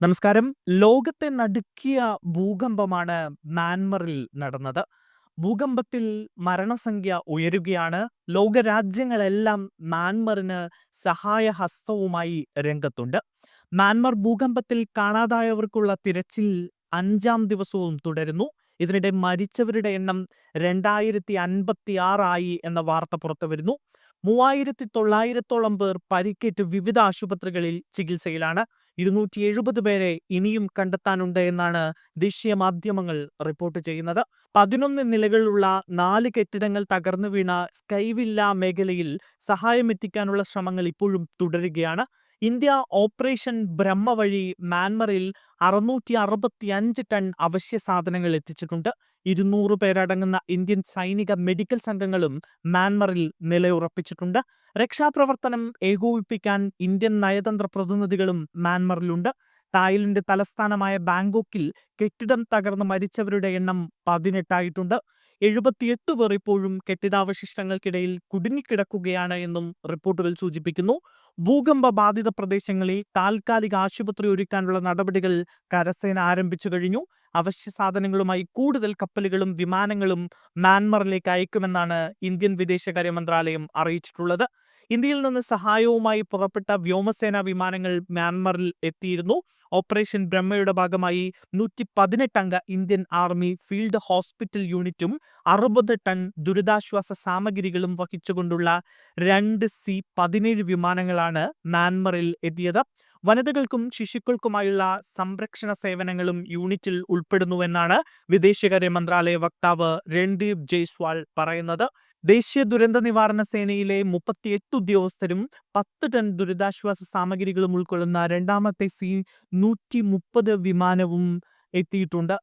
നമസ്കാരം. ലോകത്തെ നടുക്കിയ ഭൂകമ്പമാണ് മ്യാൻമറിൽ നടന്നത്. ഭൂകമ്പത്തിൽ മരണസംഖ്യ ഉയരുകയാണ്. ലോകരാജ്യങ്ങളെല്ലാം മ്യാൻമറിന് സഹായഹസ്തവുമായി രംഗത്തുണ്ട്. മ്യാൻമർ ഭൂകമ്പത്തിൽ കാണാതായവർക്കുള്ള തിരച്ചിൽ 5-ാം ദിവസവും തുടരുന്നു. ഇതിനിടെ മരിച്ചവരുടെ എണ്ണം 2056 ആയി എന്ന വാർത്ത പുറത്തുവരുന്നു. 3900-ഓളം പേർ പരിക്കേറ്റ് വിവിധ ആശുപത്രികളിൽ ചികിത്സയിലാണ്. 270 പേരെ ഇനിയും കണ്ടെത്താനുണ്ട് എന്നാണ് ദേശീയ മാധ്യമങ്ങൾ റിപ്പോർട്ട് ചെയ്യുന്നത്. 11 നിലകളുള്ള 4 കെട്ടിടങ്ങൾ തകർന്നു വീണ സ്കൈവില്ല മേഖലയിൽ സഹായമെത്തിക്കാനുള്ള ശ്രമങ്ങൾ ഇപ്പോഴും തുടരുകയാണ്. ഇന്ത്യ ഓപ്പറേഷൻ ബ്രഹ്മ വഴി മ്യാൻമറിൽ 665 ടൺ അവശ്യ സാധനങ്ങൾ എത്തിച്ചിട്ടുണ്ട്. 200 പേരടങ്ങുന്ന ഇന്ത്യൻ സൈനിക മെഡിക്കൽ സംഘങ്ങളും മ്യാൻമറിൽ നിലയുറപ്പിച്ചിട്ടുണ്ട്. രക്ഷാപ്രവർത്തനം ഏകോപിപ്പിക്കാൻ ഇന്ത്യൻ നയതന്ത്ര പ്രതിനിധികളും മ്യാൻമറിലുണ്ട്. തായ്ലൻഡ് തലസ്ഥാനമായ ബാങ്കോക്കിൽ കെട്ടിടം തകർന്ന് മരിച്ചവരുടെ എണ്ണം 18 ആയിട്ടുണ്ട്. 78 പേർ ഇപ്പോഴും കെട്ടിടാവശിഷ്ടങ്ങൾക്കിടയിൽ കുടുങ്ങിക്കിടക്കുകയാണ് എന്നും റിപ്പോർട്ടുകൾ സൂചിപ്പിക്കുന്നു. ഭൂകമ്പ ബാധിത പ്രദേശങ്ങളിൽ താൽക്കാലിക ആശുപത്രി ഒരുക്കാനുള്ള നടപടികൾ കരസേന ആരംഭിച്ചു കഴിഞ്ഞു. അവശ്യ സാധനങ്ങളുമായി കൂടുതൽ കപ്പലുകളും വിമാനങ്ങളും മ്യാൻമറിലേക്ക് അയക്കുമെന്നാണ് ഇന്ത്യൻ വിദേശകാര്യ മന്ത്രാലയം അറിയിച്ചിട്ടുള്ളത്. ഇന്ത്യയിൽ നിന്ന് സഹായവുമായി പുറപ്പെട്ട വ്യോമസേനാ വിമാനങ്ങൾ മ്യാൻമറിൽ എത്തിയിരുന്നു. ഓപ്പറേഷൻ ബ്രഹ്മയുടെ ഭാഗമായി 118 അംഗ ഇന്ത്യൻ ആർമി ഫീൽഡ് ഹോസ്പിറ്റൽ യൂണിറ്റും 60 ടൺ ദുരിതാശ്വാസ സാമഗ്രികളും വഹിച്ചുകൊണ്ടുള്ള 2 C-17 വിമാനങ്ങളാണ് മ്യാൻമറിൽ എത്തിയത്. വനിതകൾക്കും ശിശുക്കൾക്കുമായുള്ള സംരക്ഷണ സേവനങ്ങളും യൂണിറ്റിൽ ഉൾപ്പെടുന്നുവെന്നാണ് വിദേശകാര്യ മന്ത്രാലയ വക്താവ് രൺദീപ് ജയ്സ്വാൾ പറയുന്നത്. ദേശീയ ദുരന്ത നിവാരണ സേനയിലെ 38 ഉദ്യോഗസ്ഥരും 10 ടൺ ദുരിതാശ്വാസ സാമഗ്രികളും ഉൾക്കൊള്ളുന്ന രണ്ടാമത്തെ C-130 വിമാനവും എത്തിയിട്ടുണ്ട്.